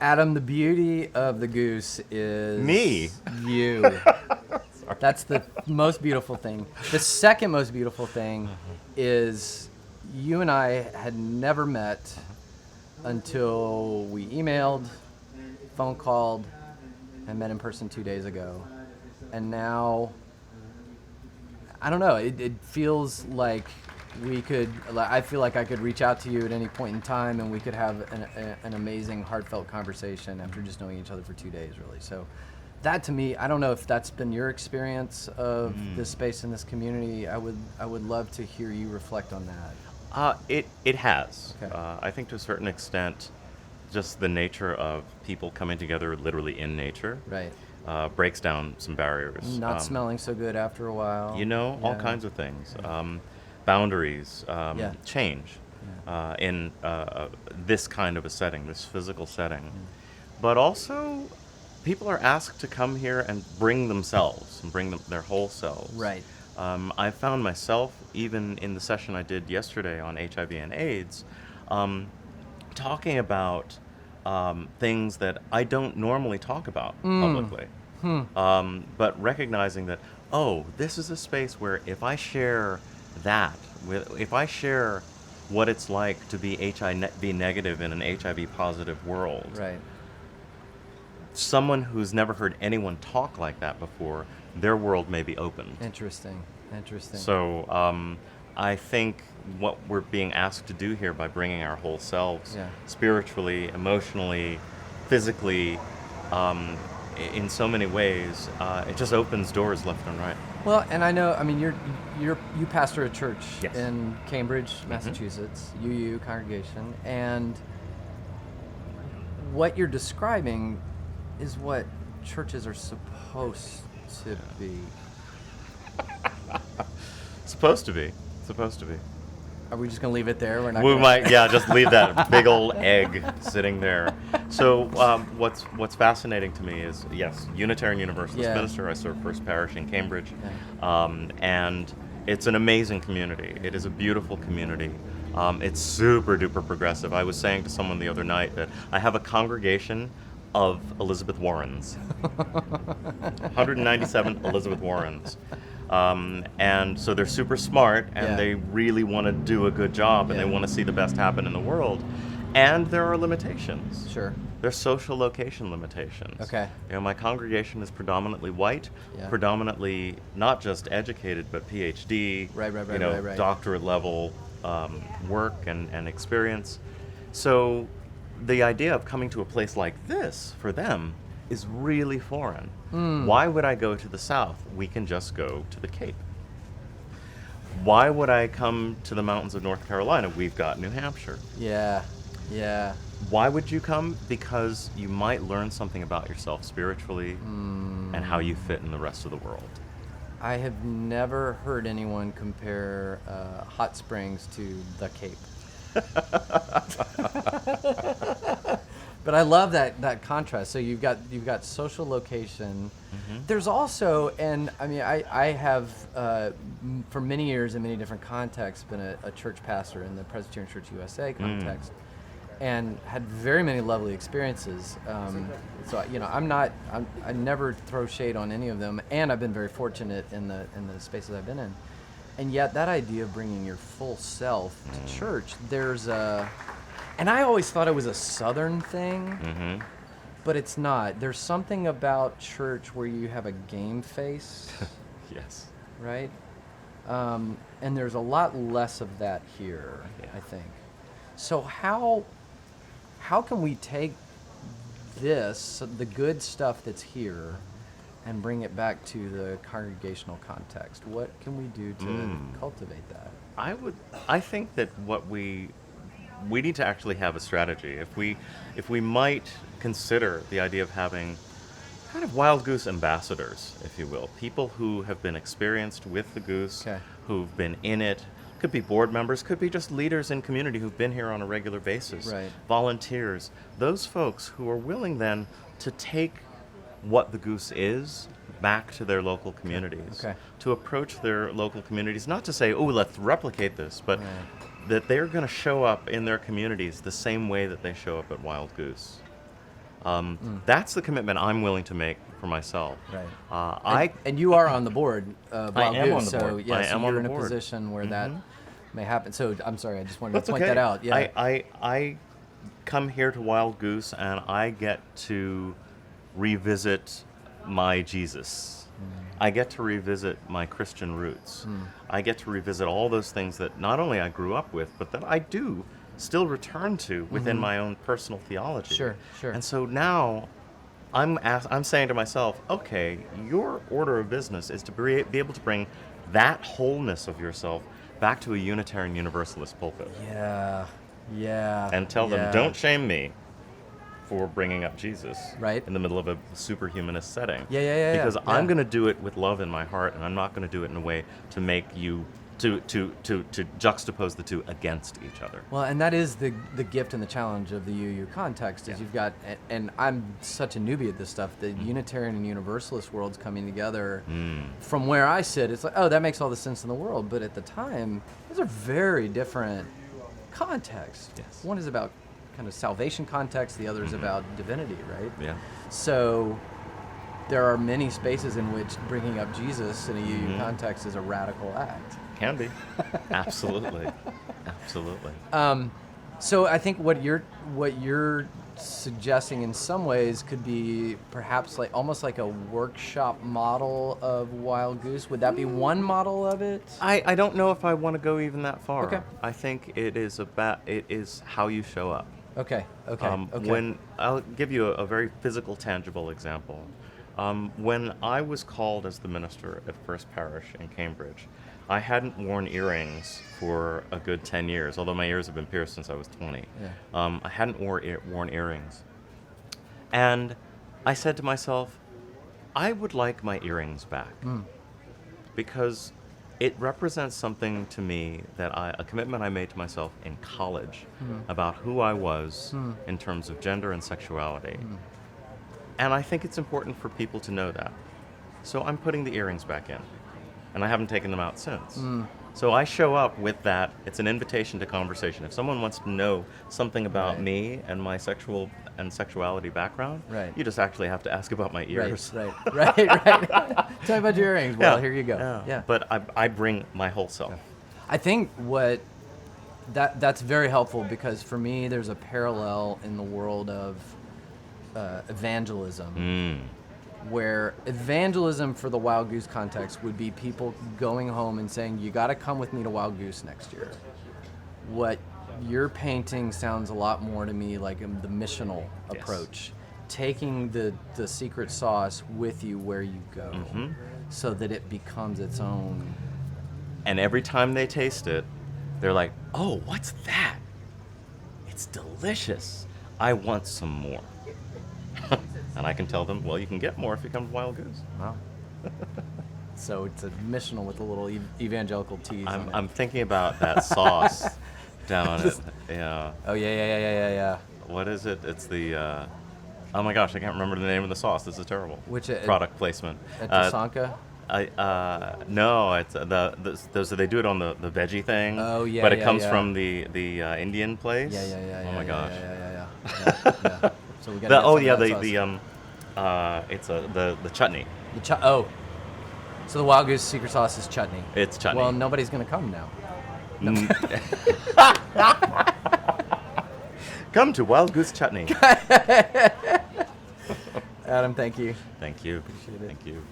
Adam, the beauty of the Goose is Me. You. That's the most beautiful thing. The second most beautiful thing is you and I had never met until we emailed, phone called, and met in person 2 days ago. And now, I don't know, it feels like I feel like I could reach out to you at any point in time and we could have an amazing, heartfelt conversation after just knowing each other for 2 days, really. So that to me, I don't know if that's been your experience of this space and this community. I would love to hear you reflect on that. It has. Okay. I think to a certain extent, just the nature of people coming together literally in nature Right. breaks down some barriers. Not smelling so good after a while. All kinds of things. Boundaries change in this kind of a setting, this physical setting. But also, people are asked to come here and bring themselves and bring their whole selves. Right. I found myself, even in the session I did yesterday on HIV and AIDS, talking about things that I don't normally talk about publicly. But recognizing that, this is a space where if I share if I share what it's like to be HIV negative in an HIV positive world, Right. someone who's never heard anyone talk like that before, their world may be opened. Interesting. So I think what we're being asked to do here by bringing our whole selves, spiritually, emotionally, physically, in so many ways, it just opens doors left and right. Well, and I know, I mean, you pastor a church Yes. in Cambridge, Massachusetts, UU congregation, and what you're describing is what churches are supposed to be. Supposed to be. Are we just going to leave it there? We're not. We gonna... might, just leave that big old egg sitting there. So what's fascinating to me is, yes, Unitarian Universalist minister. I serve First Parish in Cambridge, and it's an amazing community. It is a beautiful community. It's super duper progressive. I was saying to someone the other night that I have a congregation of Elizabeth Warrens, 197 Elizabeth Warrens. And so they're super smart, and they really want to do a good job, and they want to see the best happen in the world. And there are limitations. Sure. There's social location limitations. Okay. My congregation is predominantly white, predominantly not just educated, but PhD, right. doctorate level work and experience. So the idea of coming to a place like this for them is really foreign. Why would I go to the South? We can just go to the Cape. Why would I come to the mountains of North Carolina? We've got New Hampshire. Yeah. Why would you come? Because you might learn something about yourself spiritually and how you fit in the rest of the world. I have never heard anyone compare hot springs to the Cape. But I love that contrast. So you've got social location. There's also, and I mean, I have for many years in many different contexts been a church pastor in the Presbyterian Church USA context, and had very many lovely experiences. So I never throw shade on any of them, and I've been very fortunate in the spaces I've been in. And yet that idea of bringing your full self to church, and I always thought it was a Southern thing, but it's not. There's something about church where you have a game face. Yes. Right? And there's a lot less of that here, I think. So how can we take this, the good stuff that's here, and bring it back to the congregational context? What can we do to cultivate that? I think that what we need to actually have a strategy. If we might consider the idea of having kind of wild goose ambassadors, if you will, people who have been experienced with the goose, who've been in it, could be board members, could be just leaders in community who've been here on a regular basis, volunteers, those folks who are willing then to take what the goose is back to their local communities, to approach their local communities, not to say, let's replicate this, but that they're going to show up in their communities the same way that they show up at Wild Goose. That's the commitment I'm willing to make for myself. Right. And you are on the board of Wild am Goose, on the so board. yeah, I so am you're on the in a board. position where that may happen. So I'm sorry, I just wanted That's to point okay. that out. Yeah. I come here to Wild Goose and I get to revisit my Jesus. I get to revisit my Christian roots. I get to revisit all those things that not only I grew up with, but that I do still return to within my own personal theology. Sure. And so now I'm saying to myself, okay, your order of business is to be able to bring that wholeness of yourself back to a Unitarian Universalist pulpit. Yeah. And tell them, don't shame me for bringing up Jesus in the middle of a superhumanist setting. Yeah. Because I'm going to do it with love in my heart, and I'm not going to do it in a way to make you to juxtapose the two against each other. Well, and that is the gift and the challenge of the UU context is you've got, and I'm such a newbie at this stuff, the Unitarian and Universalist worlds coming together. From where I sit, it's like, oh, that makes all the sense in the world. But at the time, those are very different contexts. Yes. One is about kind of salvation context, the other is about divinity, right? Yeah. So there are many spaces in which bringing up Jesus in a UU context is a radical act. Can be. Absolutely. So I think what you're suggesting in some ways could be perhaps like almost like a workshop model of Wild Goose. Would that be one model of it? I don't know if I want to go even that far. Okay. I think it is how you show up. Okay. When I'll give you a very physical, tangible example. When I was called as the minister at First Parish in Cambridge, I hadn't worn earrings for a good 10 years, although my ears have been pierced since I was 20. Yeah. I hadn't worn earrings. And I said to myself, I would like my earrings back. Because it represents something to me that a commitment I made to myself in college about who I was in terms of gender and sexuality. And I think it's important for people to know that. So I'm putting the earrings back in. And I haven't taken them out since. So I show up with that. It's an invitation to conversation. If someone wants to know something about me and my sexuality background, you just actually have to ask about my ears. Right. Tell me about your earrings. Well, here you go. Yeah. But I bring my whole self. I think that's very helpful because for me, there's a parallel in the world of evangelism. Where evangelism for the Wild Goose context would be people going home and saying, you got to come with me to Wild Goose next year. What you're painting sounds a lot more to me like the missional approach, taking the secret sauce with you where you go so that it becomes its own. And every time they taste it, they're like, oh, what's that? It's delicious. I want some more. And I can tell them, well, you can get more if you come to Wild Goose. Wow. So it's a missional with a little evangelical tease. I'm thinking about that sauce down at, yeah. Oh, yeah. What is it? It's the, oh my gosh, I can't remember the name of the sauce. This is terrible. Which product placement? At Tasanka? No, it's those they do it on the veggie thing. Oh yeah, but it comes from the Indian place. Yeah. Oh my gosh. Yeah. So we got. It's the chutney. So the Wild Goose secret sauce is chutney. It's chutney. Well, nobody's gonna come now. No. Come to Wild Goose Chutney. Adam, thank you. Thank you. Appreciate it. Thank you.